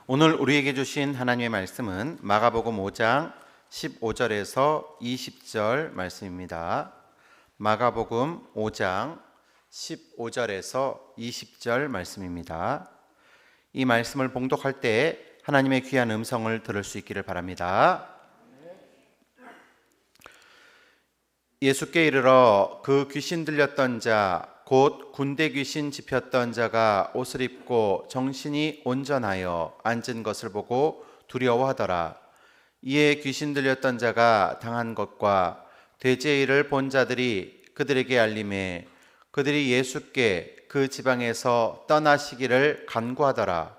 오늘 우리에게 주신 하나님의 말씀은 마가복음 5장 15절에서 20절 말씀입니다. 마가복음 5장 15절에서 20절 말씀입니다. 이 말씀을 봉독할 때 하나님의 귀한 음성을 들을 수 있기를 바랍니다. 예수께 이르러 그 귀신 들렸던 자 곧 군대 귀신 집혔던 자가 옷을 입고 정신이 온전하여 앉은 것을 보고 두려워하더라. 이에 귀신 들렸던 자가 당한 것과 돼지의 일을 본 자들이 그들에게 알림해 그들이 예수께 그 지방에서 떠나시기를 간구하더라.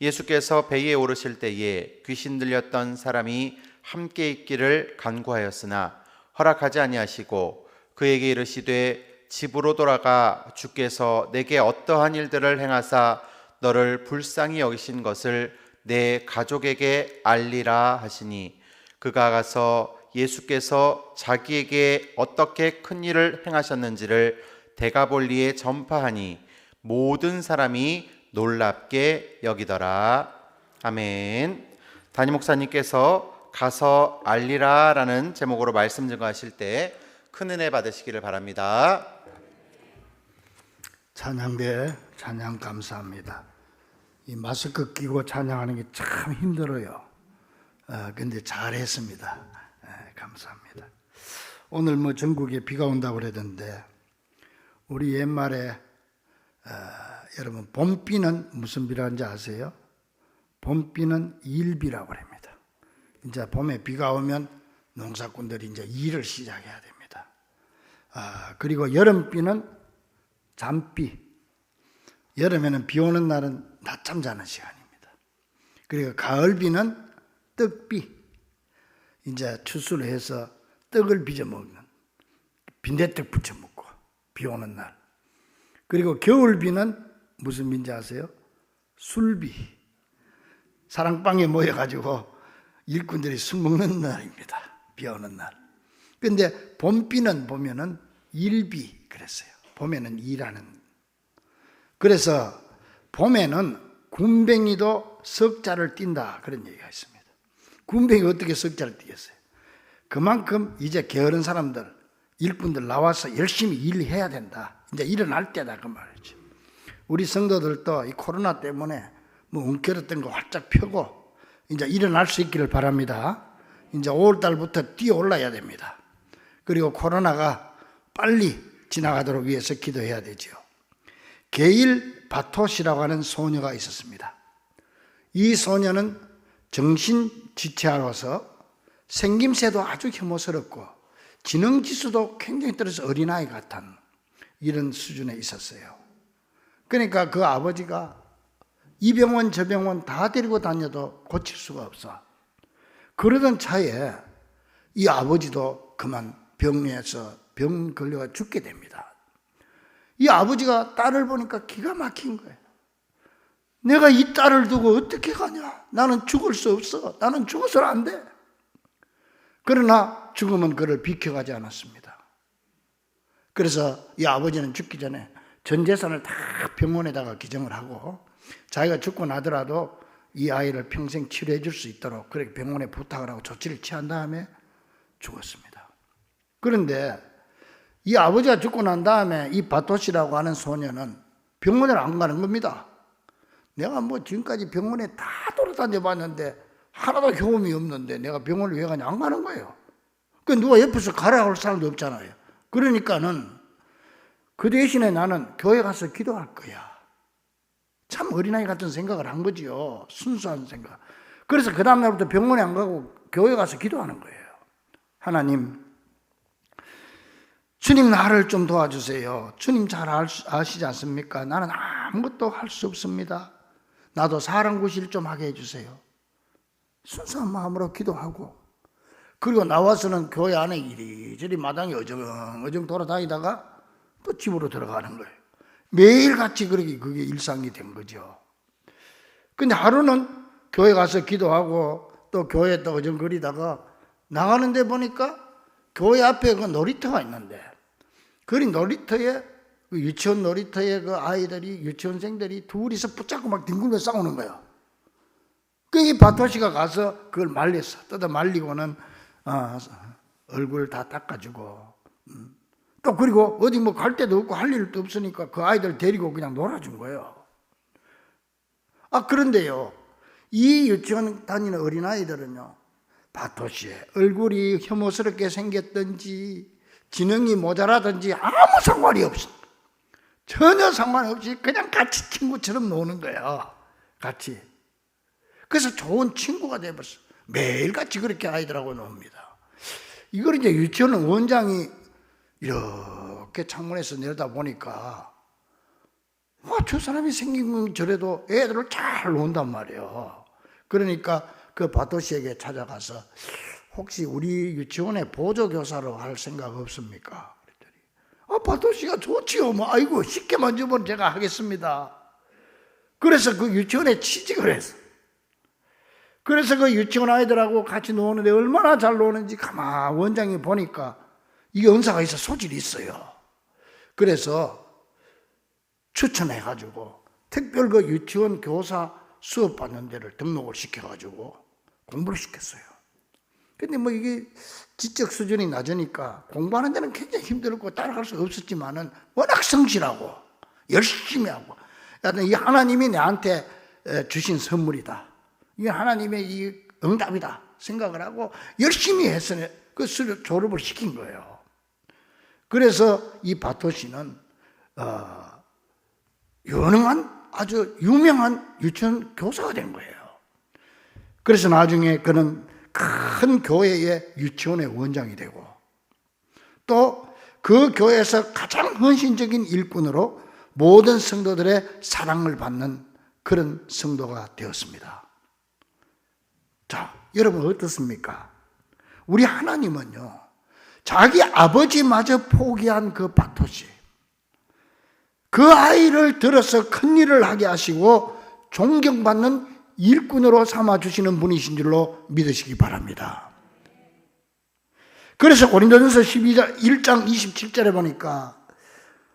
예수께서 배에 오르실 때에 귀신 들렸던 사람이 함께 있기를 간구하였으나 허락하지 아니하시고 그에게 이르시되 집으로 돌아가 주께서 내게 어떠한 일들을 행하사 너를 불쌍히 여기신 것을 내 가족에게 알리라 하시니 그가 가서 예수께서 자기에게 어떻게 큰 일을 행하셨는지를 데가볼리에 전파하니 모든 사람이 놀랍게 여기더라. 아멘. 담임 목사님께서 가서 알리라 라는 제목으로 말씀 증거하실 때 큰 은혜 받으시기를 바랍니다. 찬양대 찬양 감사합니다. 이 마스크 끼고 찬양하는 게 참 힘들어요. 근데 잘했습니다. 감사합니다. 오늘 전국에 비가 온다고 그러던데 우리 옛말에 여러분 봄비는 무슨 비라는지 아세요? 봄비는 일비라고 합니다. 이제 봄에 비가 오면 농사꾼들이 이제 일을 시작해야 됩니다. 그리고 여름비는 잠비. 여름에는 비 오는 날은 낮잠 자는 시간입니다. 그리고 가을비는 떡비. 이제 추수를 해서 떡을 빚어 먹는, 빈대떡 부쳐 먹고 비 오는 날. 그리고 겨울비는 무슨 비인지 아세요? 술비. 사랑방에 모여가지고 일꾼들이 술 먹는 날입니다. 비 오는 날. 근데 봄비는 보면은 일비 그랬어요. 봄에는 일하는. 그래서 봄에는 군뱅이도 석자를 띈다 그런 얘기가 있습니다. 군뱅이 어떻게 석자를 띄겠어요? 그만큼 이제 게으른 사람들, 일꾼들 나와서 열심히 일해야 된다. 이제 일어날 때다 그 말이죠. 우리 성도들도 이 코로나 때문에 웅크렸던 거 활짝 펴고 이제 일어날 수 있기를 바랍니다. 이제 5월 달부터 뛰어 올라야 됩니다. 그리고 코로나가 빨리 지나가도록 위해서 기도해야 되죠. 게일 바토시라고 하는 소녀가 있었습니다. 이 소녀는 정신지체로서 생김새도 아주 혐오스럽고 지능지수도 굉장히 떨어져서 어린아이 같은 이런 수준에 있었어요. 그러니까 그 아버지가 이 병원 저 병원 다 데리고 다녀도 고칠 수가 없어. 그러던 차에 이 아버지도 그만 병에서 병 걸려가 죽게 됩니다. 이 아버지가 딸을 보니까 기가 막힌 거예요. 내가 이 딸을 두고 어떻게 가냐? 나는 죽을 수 없어. 나는 죽어서는 안 돼. 그러나 죽음은 그를 비켜가지 않았습니다. 그래서 이 아버지는 죽기 전에 전 재산을 다 병원에다가 기증을 하고 자기가 죽고 나더라도 이 아이를 평생 치료해 줄 수 있도록 그렇게 병원에 부탁을 하고 조치를 취한 다음에 죽었습니다. 그런데 이 아버지가 죽고 난 다음에 이 바토시라고 하는 소녀는 병원에 안 가는 겁니다. 내가 지금까지 병원에 다 돌아다녀 봤는데 하나도 경험이 없는데 내가 병원을 왜 가냐? 안 가는 거예요. 그 누가 옆에서 가라 할 사람도 없잖아요. 그러니까는 그 대신에 나는 교회 가서 기도할 거야. 참 어린아이 같은 생각을 한 거지요. 순수한 생각. 그래서 그 다음날부터 병원에 안 가고 교회 가서 기도하는 거예요. 하나님, 주님 나를 좀 도와주세요. 주님 잘 아시지 않습니까? 나는 아무것도 할 수 없습니다. 나도 사람 구실 좀 하게 해주세요. 순수한 마음으로 기도하고 그리고 나와서는 교회 안에 이리저리 마당에 어정어정 돌아다니다가 또 집으로 들어가는 거예요. 매일같이 그게 일상이 된 거죠. 근데 하루는 교회 가서 기도하고 또 교회에 또 어정거리다가 나가는데 보니까 교회 앞에 그 놀이터가 있는데 그 놀이터에 유치원 놀이터에 그 아이들이 유치원생들이 둘이서 붙잡고 막 뒹굴며 싸우는 거예요. 이 바토시가 가서 그걸 말렸어. 뜯어 말리고는 얼굴 다 닦아주고 또 그리고 어디 뭐 갈 데도 없고 할 일도 없으니까 그 아이들 데리고 그냥 놀아준 거예요. 그런데요, 이 유치원 다니는 어린아이들은요, 바토시의 얼굴이 혐오스럽게 생겼든지 지능이 모자라든지 아무 상관이 없어. 전혀 상관없이 그냥 같이 친구처럼 노는 거예요. 같이. 그래서 좋은 친구가 돼버렸어. 매일같이 그렇게 아이들하고 놉니다. 이걸 이제 유치원 원장이 이렇게 창문에서 내려다 보니까 저 사람이 생긴 건 저래도 애들을 잘 논단 말이에요. 그러니까 그 바토시에게 찾아가서 혹시 우리 유치원에 보조교사로 할 생각 없습니까? 그랬더니 바토시가 좋지요. 아이고 쉽게 만져보면 제가 하겠습니다. 그래서 그 유치원에 취직을 했어. 그래서 그 유치원 아이들하고 같이 노는데 얼마나 잘 노는지 가만 원장이 보니까 이게 은사가 있어, 소질이 있어요. 그래서 추천해가지고 특별 그 유치원 교사 수업 받는 데를 등록을 시켜가지고 공부를 시켰어요. 근데 뭐 이게 지적 수준이 낮으니까 공부하는 데는 굉장히 힘들었고 따라갈 수 없었지만은 워낙 성실하고 열심히 하고, 여하튼 이 하나님이 내한테 주신 선물이다, 이게 하나님의 이 응답이다 생각을 하고 열심히 해서 그 졸업을 시킨 거예요. 그래서 이 바토시는 아주 유명한 유치원 교사가 된 거예요. 그래서 나중에 그는 큰 교회의 유치원의 원장이 되고 또 그 교회에서 가장 헌신적인 일꾼으로 모든 성도들의 사랑을 받는 그런 성도가 되었습니다. 자, 여러분 어떻습니까? 우리 하나님은요, 자기 아버지마저 포기한 그 바토시, 그 아이를 들어서 큰 일을 하게 하시고 존경받는 일꾼으로 삼아주시는 분이신 줄로 믿으시기 바랍니다. 그래서 고린도전서 1장 27절에 보니까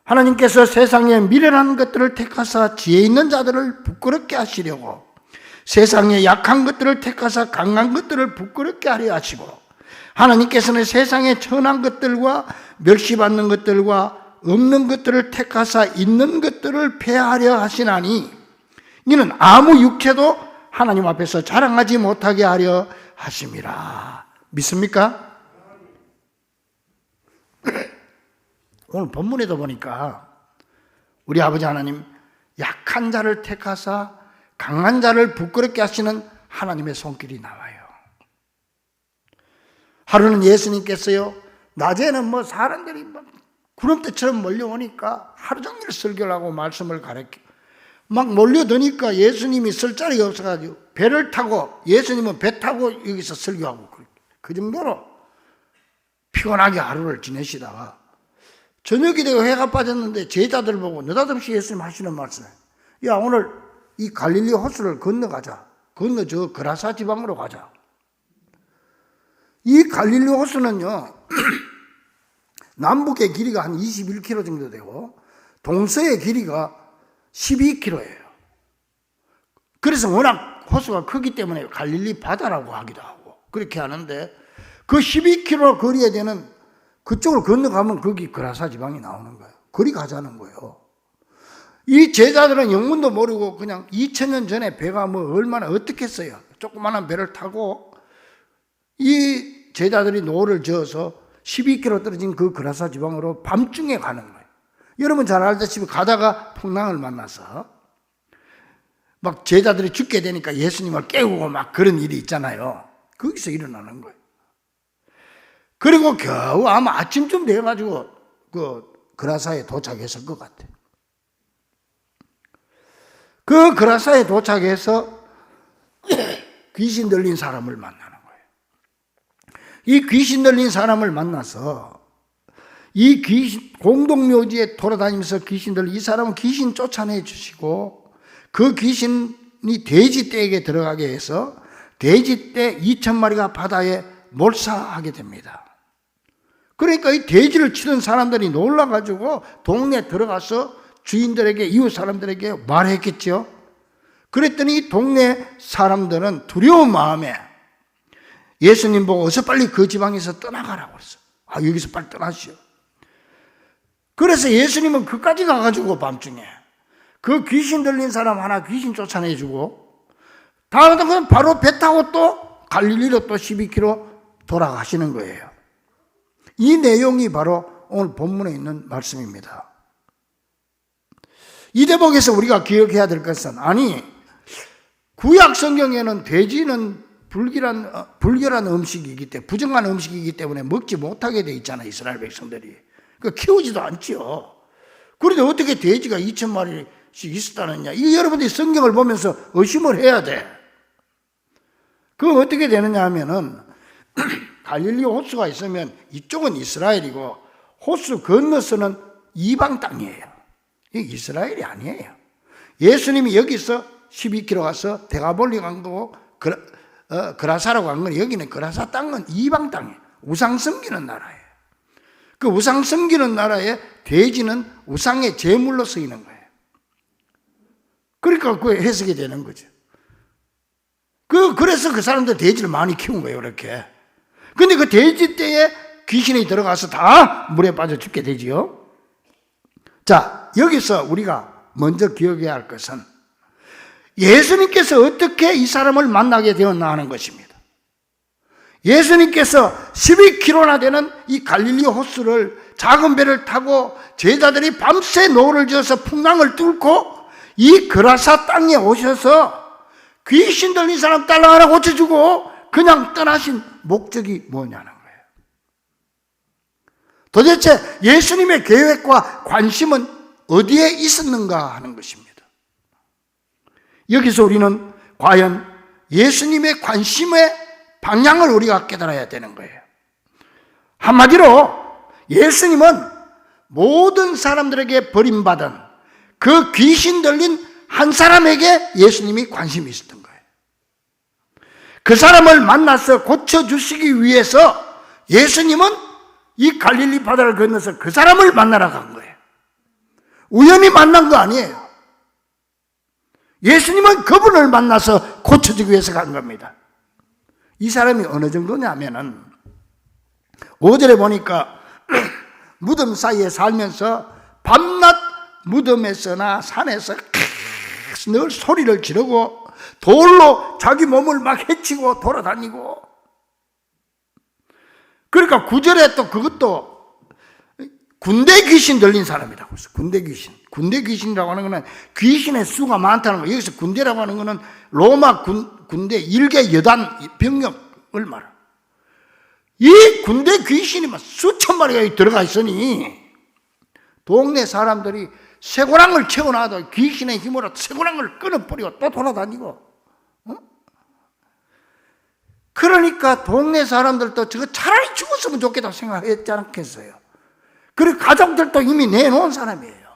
하나님께서 세상의 미련한 것들을 택하사 지혜 있는 자들을 부끄럽게 하시려고 세상의 약한 것들을 택하사 강한 것들을 부끄럽게 하려 하시고 하나님께서는 세상의 천한 것들과 멸시받는 것들과 없는 것들을 택하사 있는 것들을 폐하려 하시나니 이는 아무 육체도 하나님 앞에서 자랑하지 못하게 하려 하심이라. 믿습니까? 오늘 본문에도 보니까 우리 아버지 하나님 약한 자를 택하사 강한 자를 부끄럽게 하시는 하나님의 손길이 나와요. 하루는 예수님께서요, 낮에는 뭐 사람들이 막 구름대처럼 몰려오니까 하루 종일 설교를 하고 말씀을 가르쳐 막 몰려드니까 예수님이 쓸 자리가 없어가지고 배를 타고, 예수님은 배 타고 여기서 설교하고 그 정도로 피곤하게 하루를 지내시다가 저녁이 되고 해가 빠졌는데 제자들 보고 느닷없이 예수님 하시는 말씀, 야 오늘 이 갈릴리 호수를 건너가자. 건너 저 그라사 지방으로 가자. 이 갈릴리 호수는요 남북의 길이가 한 21km 정도 되고 동서의 길이가 12km예요. 그래서 워낙 호수가 크기 때문에 갈릴리 바다라고 하기도 하고 그렇게 하는데 그 12km 거리에 되는 그쪽을 건너가면 거기 그라사 지방이 나오는 거예요. 거리 가자는 거예요. 이 제자들은 영문도 모르고 그냥 2000년 전에 배가 뭐 얼마나 어떻게 했어요. 조그마한 배를 타고 이 제자들이 노를 저어서 12km 떨어진 그 그라사 지방으로 밤중에 가는 거예요. 여러분 잘 알다시피 가다가 풍랑을 만나서 막 제자들이 죽게 되니까 예수님을 깨우고 막 그런 일이 있잖아요. 거기서 일어나는 거예요. 그리고 겨우 아마 아침쯤 돼가지고 그 그라사에 도착했을 것 같아요. 그 그라사에 도착해서 귀신 들린 사람을 만나는 거예요. 이 귀신 들린 사람을 만나서 이 귀신, 공동묘지에 돌아다니면서 귀신들, 이 사람은 귀신 쫓아내 주시고 그 귀신이 돼지떼에게 들어가게 해서 돼지떼 2000마리가 바다에 몰사하게 됩니다. 그러니까 이 돼지를 치던 사람들이 놀라가지고 동네에 들어가서 주인들에게, 이웃 사람들에게 말했겠죠. 그랬더니 동네 사람들은 두려운 마음에 예수님 보고 어서 빨리 그 지방에서 떠나가라고 그랬어. 여기서 빨리 떠나시오. 그래서 예수님은 그까지 가가지고 밤중에 그 귀신 들린 사람 하나 귀신 쫓아내주고 다음은 바로 배 타고 또 갈릴리로 또 12km 돌아가시는 거예요. 이 내용이 바로 오늘 본문에 있는 말씀입니다. 이 대목에서 우리가 기억해야 될 것은 구약 성경에는 돼지는 불결한 음식이기 때문에 부정한 음식이기 때문에 먹지 못하게 돼 있잖아요. 이스라엘 백성들이. 키우지도 않지요. 그런데 어떻게 돼지가 2,000마리씩 있었다느냐. 이거 여러분들이 성경을 보면서 의심을 해야 돼. 그건 어떻게 되느냐 하면은 갈릴리 호수가 있으면 이쪽은 이스라엘이고 호수 건너서는 이방 땅이에요. 이게 이스라엘이 아니에요. 예수님이 여기서 12km 가서 데가볼리 간 거고 그라사라고 간 건 여기는 그라사 땅은 이방 땅이에요. 우상 섬기는 나라예요. 그 우상 섬기는 나라에 돼지는 우상의 제물로 쓰이는 거예요. 그러니까 그 해석이 되는 거죠. 그래서 그 사람들 돼지를 많이 키운 거예요, 이렇게. 근데 그 돼지 떼에 귀신이 들어가서 다 물에 빠져 죽게 되지요. 자, 여기서 우리가 먼저 기억해야 할 것은 예수님께서 어떻게 이 사람을 만나게 되었나 하는 것입니다. 예수님께서 12km나 되는 이 갈릴리 호수를 작은 배를 타고 제자들이 밤새 노를 지어서 풍랑을 뚫고 이 그라사 땅에 오셔서 귀신 들린 사람 딸랑 하나 고쳐주고 그냥 떠나신 목적이 뭐냐는 거예요. 도대체 예수님의 계획과 관심은 어디에 있었는가 하는 것입니다. 여기서 우리는 과연 예수님의 관심의 방향을 우리가 깨달아야 되는 거예요. 한마디로 예수님은 모든 사람들에게 버림받은 그 귀신 들린 한 사람에게 예수님이 관심이 있었던 거예요. 그 사람을 만나서 고쳐주시기 위해서 예수님은 이 갈릴리 바다를 건너서 그 사람을 만나러 간 거예요. 우연히 만난 거 아니에요. 예수님은 그분을 만나서 고쳐주기 위해서 간 겁니다. 이 사람이 어느 정도냐면은 5절에 보니까 무덤 사이에 살면서 밤낮 무덤에서나 산에서 늘 소리를 지르고 돌로 자기 몸을 막 해치고 돌아다니고, 그러니까 9절에 또 그것도 군대 귀신 들린 사람이라고 했어요. 군대 귀신. 군대 귀신이라고 하는 것은 귀신의 수가 많다는 거예요. 여기서 군대라고 하는 것은 로마 군대 일개 여단 병력을 말해요. 이 군대 귀신이 막 수천 마리가 들어가 있으니 동네 사람들이 쇠고랑을 채워놔도 귀신의 힘으로 쇠고랑을 끊어버리고 또 돌아다니고, 그러니까 동네 사람들도 저거 차라리 죽었으면 좋겠다고 생각했지 않겠어요. 그리고 가족들도 이미 내놓은 사람이에요.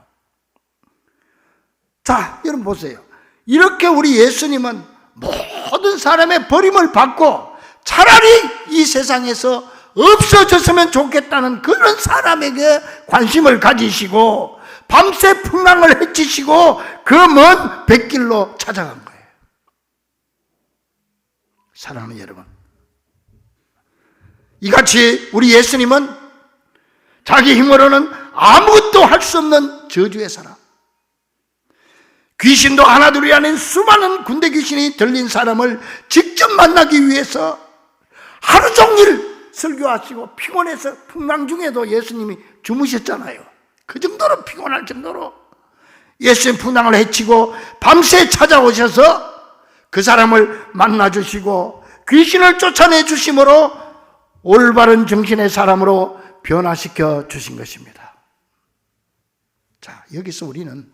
자, 여러분 보세요. 이렇게 우리 예수님은 모든 사람의 버림을 받고 차라리 이 세상에서 없어졌으면 좋겠다는 그런 사람에게 관심을 가지시고 밤새 풍랑을 헤치시고 그 먼 백길로 찾아간 거예요. 사랑하는 여러분, 이같이 우리 예수님은 자기 힘으로는 아무것도 할 수 없는 저주의 사람, 귀신도 하나둘이 아닌 수많은 군대 귀신이 들린 사람을 직접 만나기 위해서 하루 종일 설교하시고 피곤해서 풍랑 중에도 예수님이 주무셨잖아요. 그 정도로 피곤할 정도로 예수님 풍랑을 헤치고 밤새 찾아오셔서 그 사람을 만나주시고 귀신을 쫓아내 주심으로 올바른 정신의 사람으로 변화시켜 주신 것입니다. 자, 여기서 우리는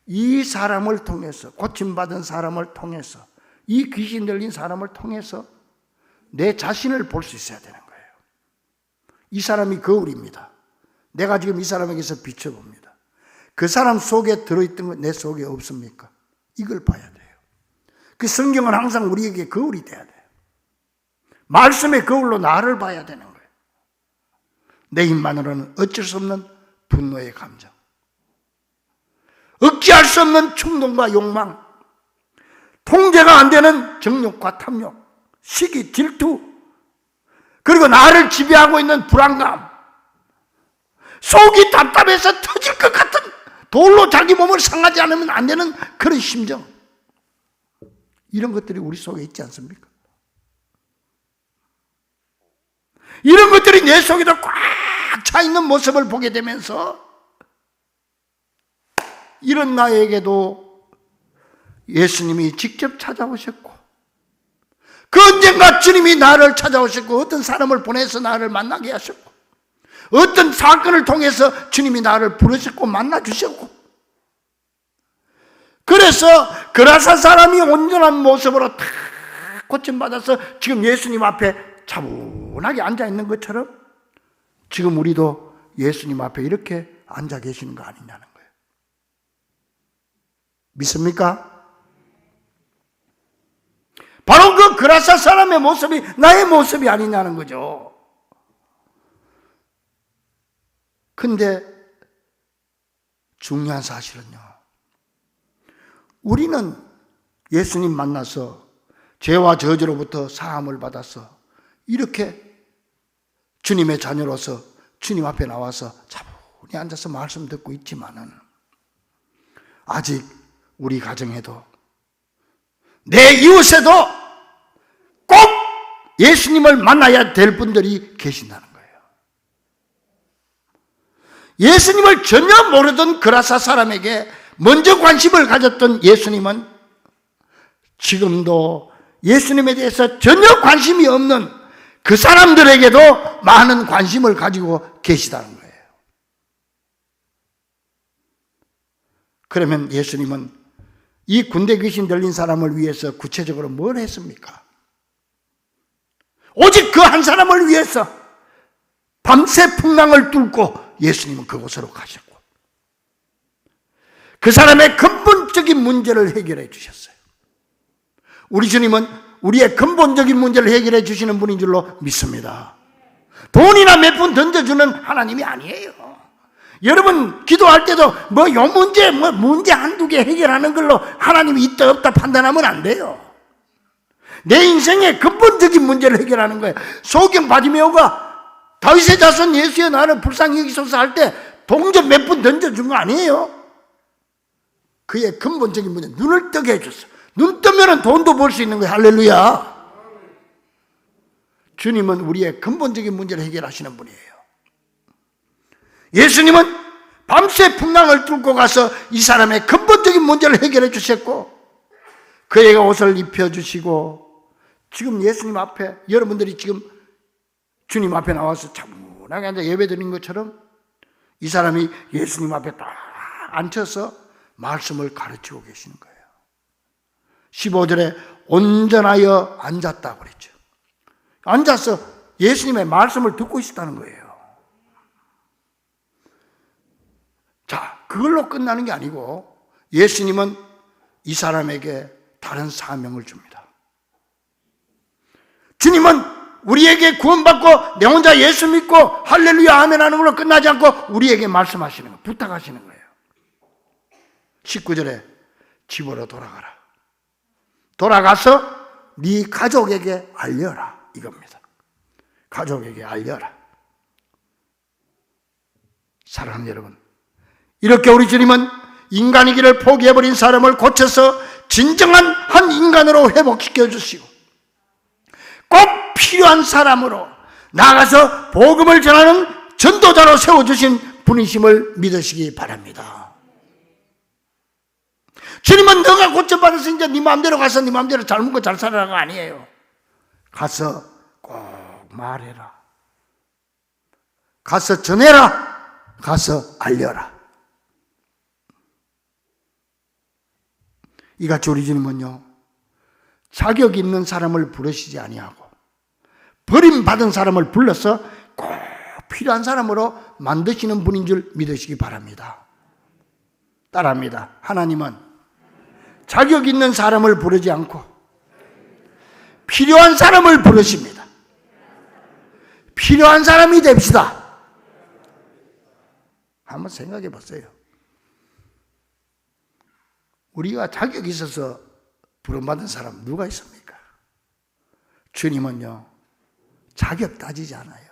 이 사람을 통해서, 고침받은 사람을 통해서, 이 귀신 들린 사람을 통해서 내 자신을 볼 수 있어야 되는 거예요. 이 사람이 거울입니다. 내가 지금 이 사람에게서 비춰봅니다. 그 사람 속에 들어있던 건 내 속에 없습니까? 이걸 봐야 돼요. 그 성경은 항상 우리에게 거울이 돼야 돼요. 말씀의 거울로 나를 봐야 되는 거예요. 내 힘만으로는 어쩔 수 없는 분노의 감정, 억제할 수 없는 충동과 욕망, 통제가 안 되는 정욕과 탐욕, 시기, 질투, 그리고 나를 지배하고 있는 불안감, 속이 답답해서 터질 것 같은 돌로 자기 몸을 상하지 않으면 안 되는 그런 심정, 이런 것들이 우리 속에 있지 않습니까? 이런 것들이 내 속에도 꽉 차 있는 모습을 보게 되면서 이런 나에게도 예수님이 직접 찾아오셨고, 그 언젠가 주님이 나를 찾아오셨고, 어떤 사람을 보내서 나를 만나게 하셨고, 어떤 사건을 통해서 주님이 나를 부르셨고 만나 주셨고, 그래서 그라사 사람이 온전한 모습으로 다 고침받아서 지금 예수님 앞에 차분하게 앉아 있는 것처럼 지금 우리도 예수님 앞에 이렇게 앉아 계시는 거 아니냐는 거예요. 믿습니까? 바로 그 그라사 사람의 모습이 나의 모습이 아니냐는 거죠. 근데 중요한 사실은요, 우리는 예수님 만나서 죄와 저주로부터 사함을 받아서 이렇게 주님의 자녀로서 주님 앞에 나와서 차분히 앉아서 말씀 듣고 있지만은, 아직 우리 가정에도 내 이웃에도 꼭 예수님을 만나야 될 분들이 계신다는 거예요. 예수님을 전혀 모르던 그라사 사람에게 먼저 관심을 가졌던 예수님은 지금도 예수님에 대해서 전혀 관심이 없는 그 사람들에게도 많은 관심을 가지고 계시다는 거예요. 그러면 예수님은 이 군대 귀신 들린 사람을 위해서 구체적으로 뭘 했습니까? 오직 그 한 사람을 위해서 밤새 풍랑을 뚫고 예수님은 그곳으로 가셨고, 그 사람의 근본적인 문제를 해결해 주셨어요. 우리 주님은 우리의 근본적인 문제를 해결해 주시는 분인 줄로 믿습니다. 돈이나 몇 푼 던져주는 하나님이 아니에요. 여러분 기도할 때도 요 문제 한두 개 해결하는 걸로 하나님이 있다 없다 판단하면 안 돼요. 내 인생의 근본적인 문제를 해결하는 거예요. 소경 바디메오가 다윗의 자손 예수의 나를 불쌍히 여기소서 할 때 동전 몇 푼 던져준 거 아니에요. 그의 근본적인 문제, 눈을 뜨게 해줬어. 눈 뜨면 돈도 벌 수 있는 거예요. 할렐루야. 주님은 우리의 근본적인 문제를 해결하시는 분이에요. 예수님은 밤새 풍랑을 뚫고 가서 이 사람의 근본적인 문제를 해결해 주셨고, 그에게 옷을 입혀주시고, 지금 예수님 앞에, 여러분들이 지금 주님 앞에 나와서 차분하게 앉아 예배 드린 것처럼 이 사람이 예수님 앞에 딱 앉혀서 말씀을 가르치고 계시는 거예요. 15절에 온전하여 앉았다고 그랬죠. 앉아서 예수님의 말씀을 듣고 있었다는 거예요. 자, 그걸로 끝나는 게 아니고 예수님은 이 사람에게 다른 사명을 줍니다. 주님은 우리에게 구원받고 내 혼자 예수 믿고 할렐루야 아멘 하는 걸로 끝나지 않고 우리에게 말씀하시는 거예요. 부탁하시는 거예요. 19절에 집으로 돌아가라. 돌아가서 네 가족에게 알려라, 이겁니다. 가족에게 알려라. 사랑하는 여러분, 이렇게 우리 주님은 인간의 길을 포기해버린 사람을 고쳐서 진정한 한 인간으로 회복시켜 주시고, 꼭 필요한 사람으로 나가서 복음을 전하는 전도자로 세워주신 분이심을 믿으시기 바랍니다. 주님은 너가 고쳐받아서 이제 네 마음대로 가서 네 마음대로 잘 먹고 잘 살아라가 아니에요. 가서 꼭 말해라. 가서 전해라. 가서 알려라. 이같이 우리 주님은요, 자격 있는 사람을 부르시지 아니하고 버림받은 사람을 불러서 꼭 필요한 사람으로 만드시는 분인 줄 믿으시기 바랍니다. 따라합니다. 하나님은 자격 있는 사람을 부르지 않고 필요한 사람을 부르십니다. 필요한 사람이 됩시다. 한번 생각해 보세요. 우리가 자격이 있어서 부름받은 사람 누가 있습니까? 주님은요, 자격 따지지 않아요.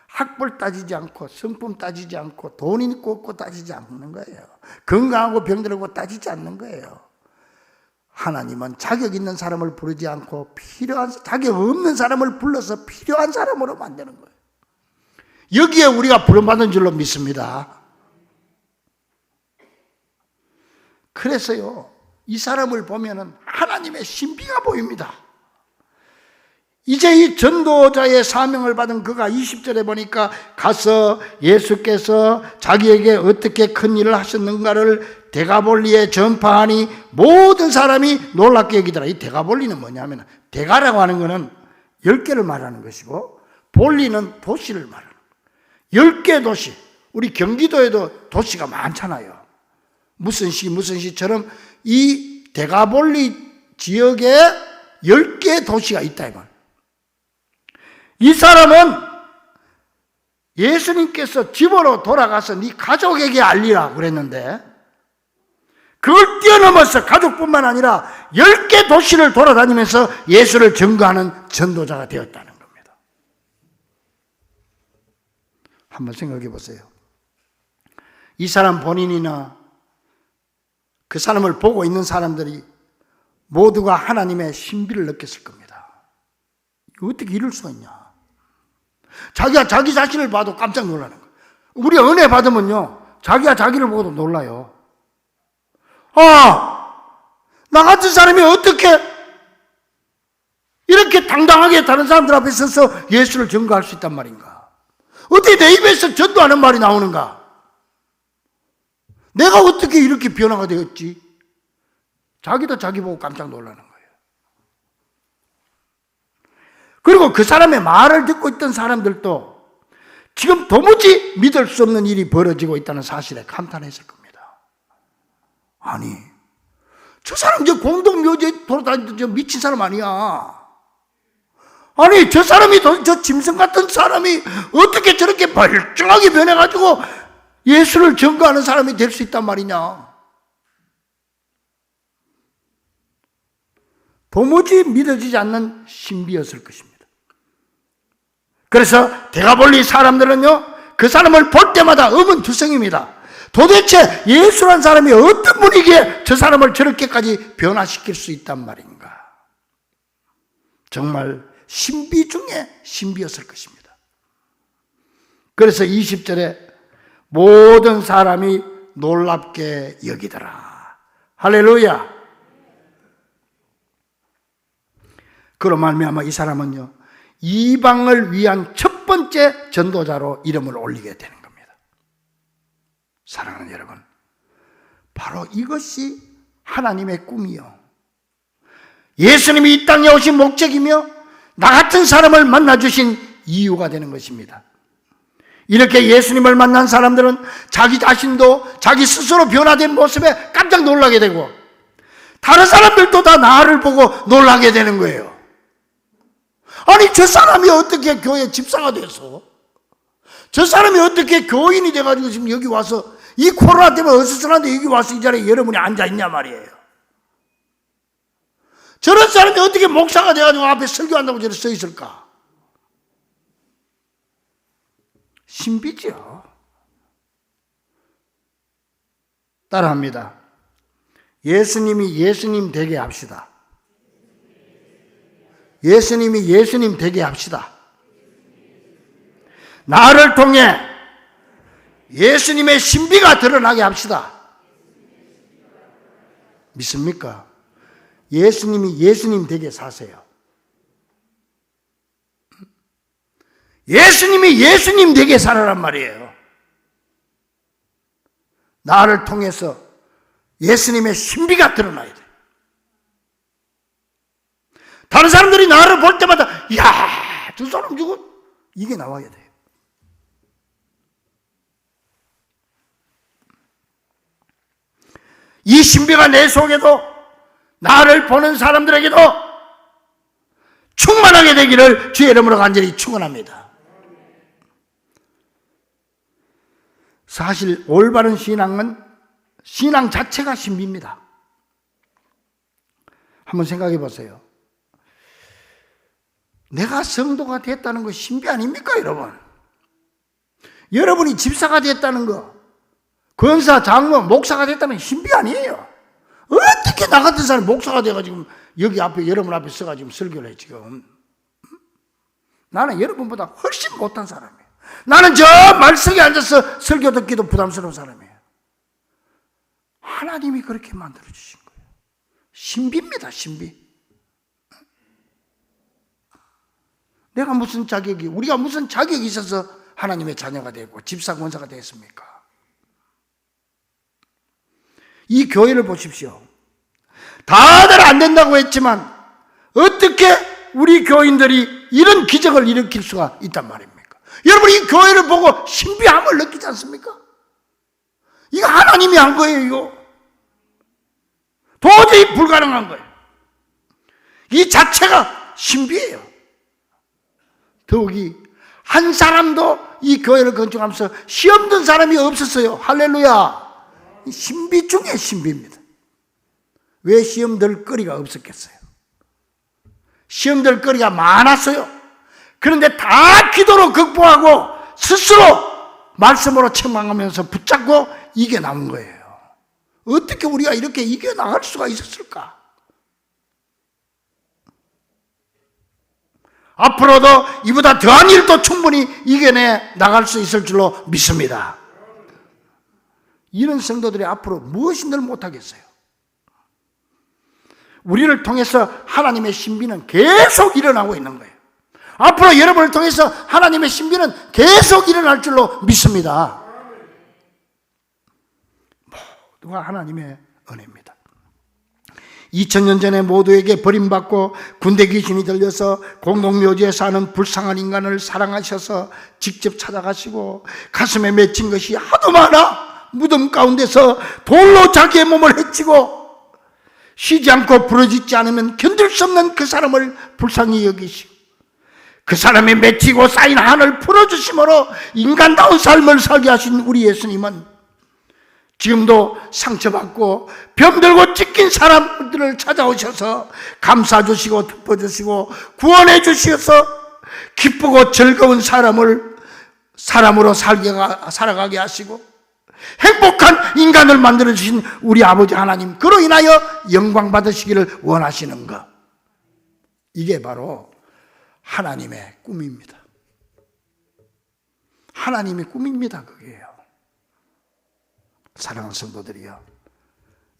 학벌 따지지 않고 성품 따지지 않고 돈 있고 없고 따지지 않는 거예요. 건강하고 병들고 따지지 않는 거예요. 하나님은 자격 있는 사람을 부르지 않고 자격 없는 사람을 불러서 필요한 사람으로 만드는 거예요. 여기에 우리가 부름받은 줄로 믿습니다. 그래서요, 이 사람을 보면은 하나님의 신비가 보입니다. 이제 이 전도자의 사명을 받은 그가 20절에 보니까 가서 예수께서 자기에게 어떻게 큰 일을 하셨는가를 데가볼리에 전파하니 모든 사람이 놀랍게 여기더라. 이 데가볼리는 뭐냐면, 데가라고 하는 것은 10개를 말하는 것이고, 볼리는 도시를 말하는 거예요. 10개 도시. 우리 경기도에도 도시가 많잖아요. 무슨 시처럼 이 데가볼리 지역에 10개 도시가 있다, 이 말. 이 사람은 예수님께서 집으로 돌아가서 네 가족에게 알리라 그랬는데, 그걸 뛰어넘어서 가족뿐만 아니라 10개 도시를 돌아다니면서 예수를 증거하는 전도자가 되었다는 겁니다. 한번 생각해 보세요. 이 사람 본인이나 그 사람을 보고 있는 사람들이 모두가 하나님의 신비를 느꼈을 겁니다. 어떻게 이럴 수가 있냐? 자기가 자기 자신을 봐도 깜짝 놀라는 거예요. 우리 은혜 받으면요, 자기가 자기를 보고도 놀라요. 나 같은 사람이 어떻게 이렇게 당당하게 다른 사람들 앞에 서서 예수를 증거할 수 있단 말인가? 어떻게 내 입에서 전도하는 말이 나오는가? 내가 어떻게 이렇게 변화가 되었지? 자기도 자기 보고 깜짝 놀라는 거예요. 그리고 그 사람의 말을 듣고 있던 사람들도 지금 도무지 믿을 수 없는 일이 벌어지고 있다는 사실에 감탄했을 겁니다. 아니, 저 사람 저 공동묘지에 돌아다니던 저 미친 사람 아니야. 아니, 저 사람이 저 짐승 같은 사람이 어떻게 저렇게 멀쩡하게 변해가지고 예수를 증거하는 사람이 될 수 있단 말이냐. 도무지 믿어지지 않는 신비였을 것입니다. 그래서 데가볼리 사람들은요, 그 사람을 볼 때마다 의문투성입니다. 도대체 예수란 사람이 어떤 분이기에 저 사람을 저렇게까지 변화시킬 수 있단 말인가. 정말 신비 중에 신비였을 것입니다. 그래서 20절에 모든 사람이 놀랍게 여기더라. 할렐루야. 그로 말미암아 이 사람은요, 이방을 위한 첫 번째 전도자로 이름을 올리게 되는 겁니다. 사랑하는 여러분, 바로 이것이 하나님의 꿈이요, 예수님이 이 땅에 오신 목적이며 나 같은 사람을 만나주신 이유가 되는 것입니다. 이렇게 예수님을 만난 사람들은 자기 자신도 자기 스스로 변화된 모습에 깜짝 놀라게 되고, 다른 사람들도 다 나를 보고 놀라게 되는 거예요. 아니, 저 사람이 어떻게 교회 집사가 돼서, 저 사람이 어떻게 교인이 돼가지고 지금 여기 와서 이 코로나 때문에 어수선한데 여기 와서 이 자리에 여러분이 앉아있냐 말이에요. 저런 사람이 어떻게 목사가 돼가지고 앞에 설교한다고 저렇게 서 있을까? 신비죠. 따라합니다. 예수님이 예수님 되게 합시다. 예수님이 예수님 되게 합시다. 나를 통해 예수님의 신비가 드러나게 합시다. 믿습니까? 예수님이 예수님 되게 사세요. 예수님이 예수님 되게 살아란 말이에요. 나를 통해서 예수님의 신비가 드러나야 돼. 다른 사람들이 나를 볼 때마다 야, 저 사람 저거 이게 나와야 돼. 이 신비가 내 속에도 나를 보는 사람들에게도 충만하게 되기를 주의 이름으로 간절히 축원합니다. 사실 올바른 신앙은 신앙 자체가 신비입니다. 한번 생각해 보세요. 내가 성도가 됐다는 거 신비 아닙니까, 여러분? 여러분이 집사가 됐다는 거, 권사, 장로, 목사가 됐다는 거 신비 아니에요. 어떻게 나 같은 사람이 목사가 돼가지고 여기 앞에, 여러분 앞에 서가지고 설교를 해, 지금. 나는 여러분보다 훨씬 못한 사람이에요. 나는 저 말석에 앉아서 설교 듣기도 부담스러운 사람이에요. 하나님이 그렇게 만들어주신 거예요. 신비입니다, 신비. 내가 무슨 자격이, 우리가 무슨 자격이 있어서 하나님의 자녀가 되고 집사, 권사가 됐습니까? 이 교회를 보십시오. 다들 안 된다고 했지만 어떻게 우리 교인들이 이런 기적을 일으킬 수가 있단 말입니까? 여러분, 이 교회를 보고 신비함을 느끼지 않습니까? 이거 하나님이 한 거예요, 이거. 도저히 불가능한 거예요. 이 자체가 신비예요. 더욱이 한 사람도 이 교회를 건축하면서 시험 든 사람이 없었어요. 할렐루야. 신비 중에 신비입니다. 왜 시험 들 거리가 없었겠어요? 시험 들 거리가 많았어요. 그런데 다 기도로 극복하고 스스로 말씀으로 책망하면서 붙잡고 이겨나온 거예요. 어떻게 우리가 이렇게 이겨나갈 수가 있었을까? 앞으로도 이보다 더한 일도 충분히 이겨내 나갈 수 있을 줄로 믿습니다. 이런 성도들이 앞으로 무엇인들 못하겠어요? 우리를 통해서 하나님의 신비는 계속 일어나고 있는 거예요. 앞으로 여러분을 통해서 하나님의 신비는 계속 일어날 줄로 믿습니다. 모두가 하나님의 은혜입니다. 2000년 전에 모두에게 버림받고 군대 귀신이 들려서 공동묘지에 사는 불쌍한 인간을 사랑하셔서 직접 찾아가시고 가슴에 맺힌 것이 하도 많아 무덤 가운데서 돌로 자기의 몸을 해치고 쉬지 않고 부러지지 않으면 견딜 수 없는 그 사람을 불쌍히 여기시고 그 사람이 맺히고 쌓인 한을 풀어주심으로 인간다운 삶을 살게 하신 우리 예수님은 지금도 상처받고 병들고 찢긴 사람들을 찾아오셔서 감싸주시고 덮어주시고 구원해 주셔서 기쁘고 즐거운 사람으로 살아가게 하시고 행복한 인간을 만들어주신 우리 아버지 하나님, 그로 인하여 영광 받으시기를 원하시는 것, 이게 바로 하나님의 꿈입니다. 하나님의 꿈입니다. 그게요. 사랑하는 성도들이여,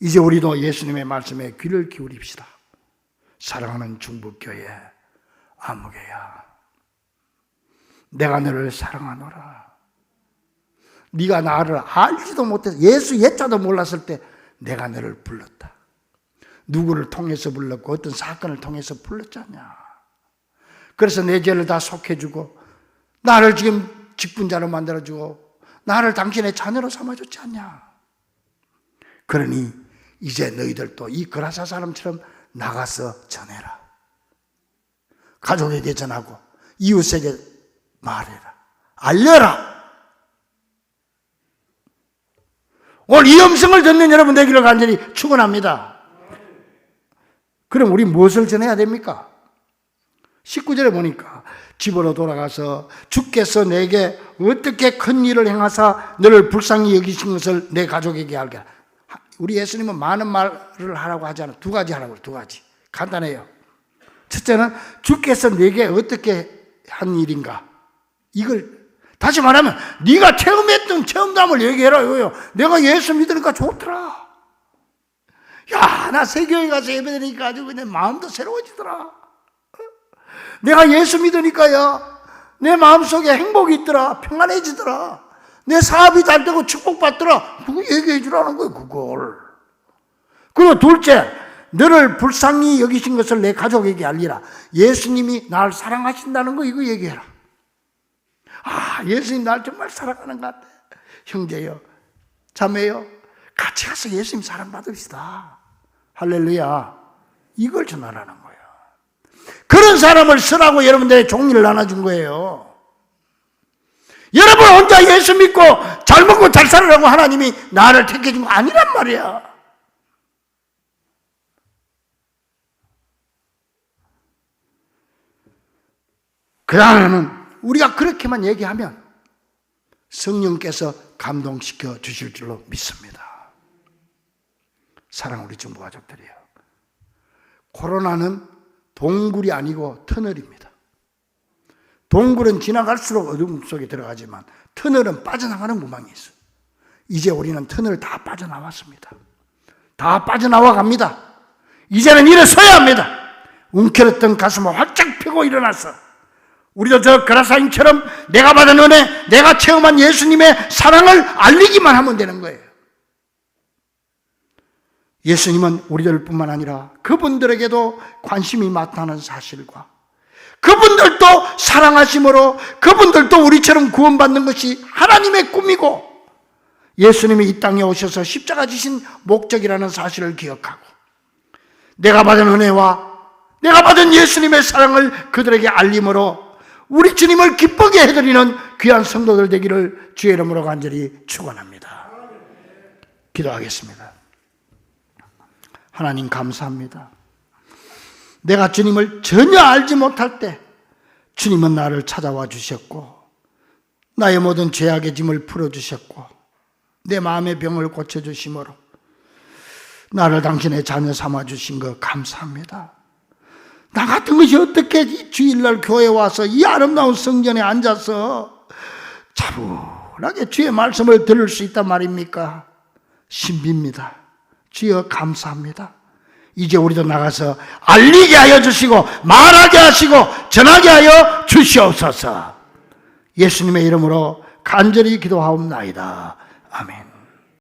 이제 우리도 예수님의 말씀에 귀를 기울입시다. 사랑하는 중북교회 아무개야, 내가 너를 사랑하노라. 네가 나를 알지도 못해서 예수 예자도 몰랐을 때 내가 너를 불렀다. 누구를 통해서 불렀고 어떤 사건을 통해서 불렀잖냐. 그래서 내 죄를 다 속해주고 나를 지금 직분자로 만들어주고 나를 당신의 자녀로 삼아줬지 않냐. 그러니 이제 너희들도 이 그라사 사람처럼 나가서 전해라. 가족에게 전하고 이웃에게 말해라. 알려라. 오늘 이 음성을 듣는 여러분 되기를 간절히 축원합니다. 그럼 우리 무엇을 전해야 됩니까? 19절에 보니까 집으로 돌아가서 주께서 내게 어떻게 큰 일을 행하사 너를 불쌍히 여기신 것을 내 가족에게 알게 하라. 우리 예수님은 많은 말을 하라고 하지 않아요. 두 가지 하라고 해요. 두 가지. 간단해요. 첫째는 주께서 내게 어떻게 한 일인가. 이걸 다시 말하면 네가 체험했던 체험담을 얘기해라 이거예요. 내가 예수 믿으니까 좋더라. 야, 나 세교회 가서 예배드리니까 아주 내 마음도 새로워지더라. 내가 예수 믿으니까요, 내 마음속에 행복이 있더라. 평안해지더라. 내 사업이 잘 되고 축복받더라. 그거 얘기해 주라는 거예요. 그걸. 그리고 둘째, 너를 불쌍히 여기신 것을 내 가족에게 알리라. 예수님이 나를 사랑하신다는 거 이거 얘기해라. 아, 예수님 날 정말 사랑하는 것 같아. 형제요, 자매요, 같이 가서 예수님 사랑받읍시다. 할렐루야. 이걸 전하라는 거예요. 그런 사람을 쓰라고 여러분들의 종리를 나눠준 거예요. 여러분 혼자 예수 믿고 잘 먹고 잘 살으라고 하나님이 나를 택해준 거 아니란 말이야. 그러나는 우리가 그렇게만 얘기하면 성령께서 감동시켜 주실 줄로 믿습니다. 사랑 우리 중부 가족들이요, 코로나는 동굴이 아니고 터널입니다. 동굴은 지나갈수록 어둠 속에 들어가지만 터널은 빠져나가는 구멍이 있어요. 이제 우리는 터널 다 빠져나왔습니다. 다 빠져나와 갑니다. 이제는 일어서야 합니다. 움켜렸던 가슴을 활짝 펴고 일어나서 우리도 저 그라사인처럼 내가 받은 은혜, 내가 체험한 예수님의 사랑을 알리기만 하면 되는 거예요. 예수님은 우리들뿐만 아니라 그분들에게도 관심이 많다는 사실과 그분들도 사랑하심으로 그분들도 우리처럼 구원받는 것이 하나님의 꿈이고 예수님이 이 땅에 오셔서 십자가 지신 목적이라는 사실을 기억하고 내가 받은 은혜와 내가 받은 예수님의 사랑을 그들에게 알림으로 우리 주님을 기쁘게 해드리는 귀한 성도들 되기를 주의 이름으로 간절히 축원합니다. 기도하겠습니다. 하나님 감사합니다. 내가 주님을 전혀 알지 못할 때 주님은 나를 찾아와 주셨고 나의 모든 죄악의 짐을 풀어주셨고 내 마음의 병을 고쳐주심으로 나를 당신의 자녀 삼아주신 것 감사합니다. 나 같은 것이 어떻게 주일날 교회에 와서 이 아름다운 성전에 앉아서 차분하게 주의 말씀을 들을 수 있단 말입니까? 신비입니다. 주여 감사합니다. 이제 우리도 나가서 알리게 하여 주시고 말하게 하시고 전하게 하여 주시옵소서. 예수님의 이름으로 간절히 기도하옵나이다. 아멘.